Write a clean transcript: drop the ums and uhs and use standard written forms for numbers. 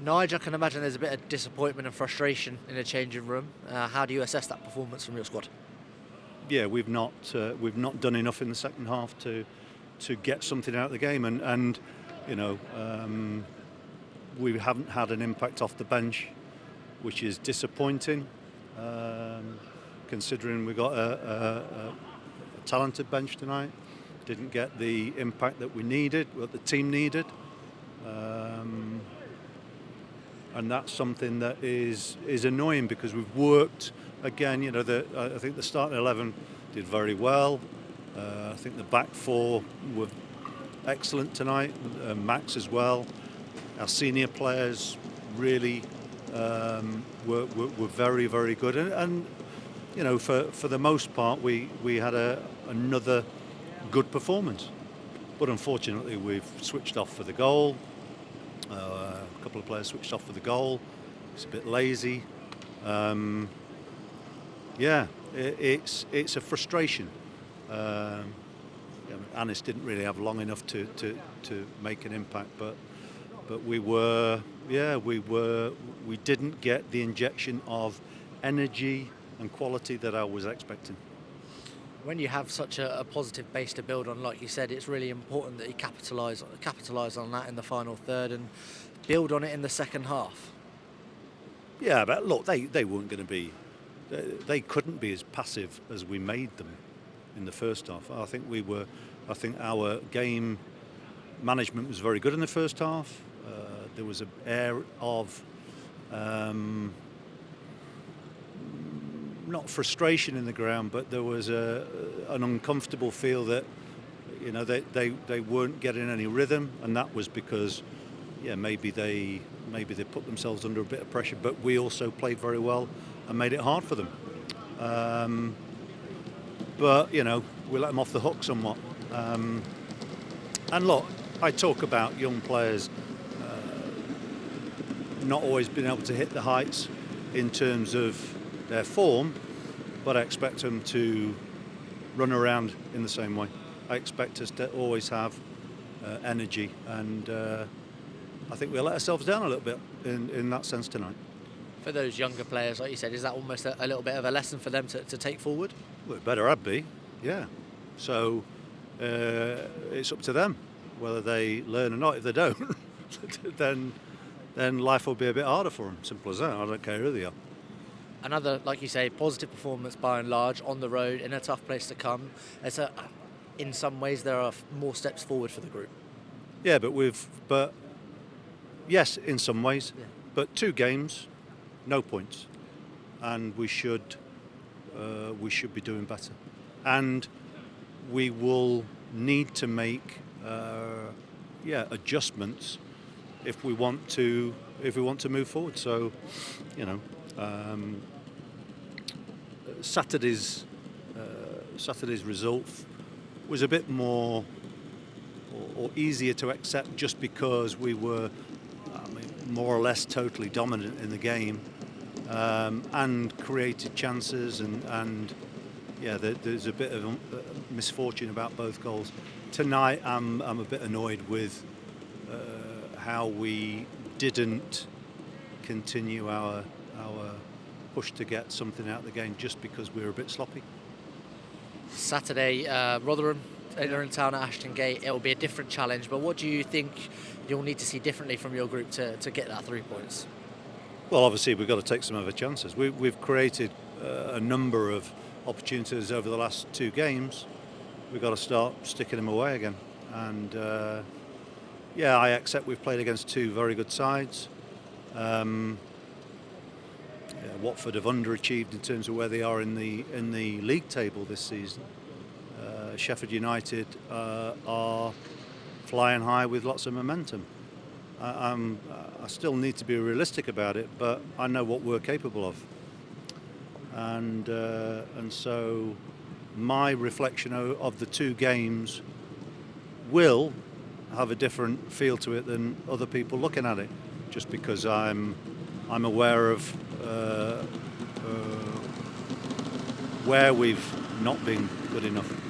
Nigel, I can imagine there's a bit of disappointment and frustration in the changing room. How do you assess that performance from your squad? Yeah, we've not done enough in the second half to get something out of the game, and you know we haven't had an impact off the bench, which is disappointing, considering we got a talented bench tonight. Didn't get the impact that we needed, what the team needed. And that's something that is annoying because we've worked again. You know, I think the starting 11 did very well. I think the back four were excellent tonight. Max as well. Our senior players really were very, very good. And you know, for the most part, we had another good performance. But unfortunately, we've switched off for the goal. A couple of players switched off for the goal. It's a bit lazy. It's a frustration. Anis didn't really have long enough to make an impact, but we didn't get the injection of energy and quality that I was expecting. When you have such a positive base to build on, like you said, it's really important that you capitalise on that in the final third and build on it in the second half. Yeah, but look, they weren't going to be, they couldn't be as passive as we made them in the first half. I think our game management was very good in the first half. There was an air of not frustration in the ground, but there was an uncomfortable feel that, you know, they weren't getting any rhythm, and that was because, maybe they put themselves under a bit of pressure, but we also played very well and made it hard for them. But you know, we let them off the hook somewhat. And look, I talk about young players not always being able to hit the heights in terms of their form, but I expect them to run around in the same way. I expect us to always have energy, and I think we'll let ourselves down a little bit in that sense tonight. For those younger players, like you said, is that almost a little bit of a lesson for them to take forward? Well, it better have be, yeah. So it's up to them whether they learn or not. If they don't, then life will be a bit harder for them. Simple as that. I don't care who they are. Another, like you say, positive performance by and large on the road in a tough place to come. In some ways, there are more steps forward for the group. Yeah, but yes, in some ways, yeah. But 2 games, no points, and we should be doing better, and we will need to make adjustments if we want to move forward. So, you know. Saturday's result was a bit more or easier to accept just because we were more or less totally dominant in the game and created chances and there's a bit of misfortune about both goals. Tonight I'm a bit annoyed with how we didn't continue our push to get something out of the game just because we were a bit sloppy. Saturday, Rotherham, they're in town at Ashton Gate. It will be a different challenge, but what do you think you'll need to see differently from your group to get that 3 points? Well, obviously we've got to take some other chances. We've created a number of opportunities over the last 2 games. We've got to start sticking them away again. And I accept we've played against 2 very good sides. Watford have underachieved in terms of where they are in the league table this season. Sheffield United are flying high with lots of momentum. I still need to be realistic about it, but I know what we're capable of, and so my reflection of the 2 games will have a different feel to it than other people looking at it, just because I'm aware of where we've not been good enough.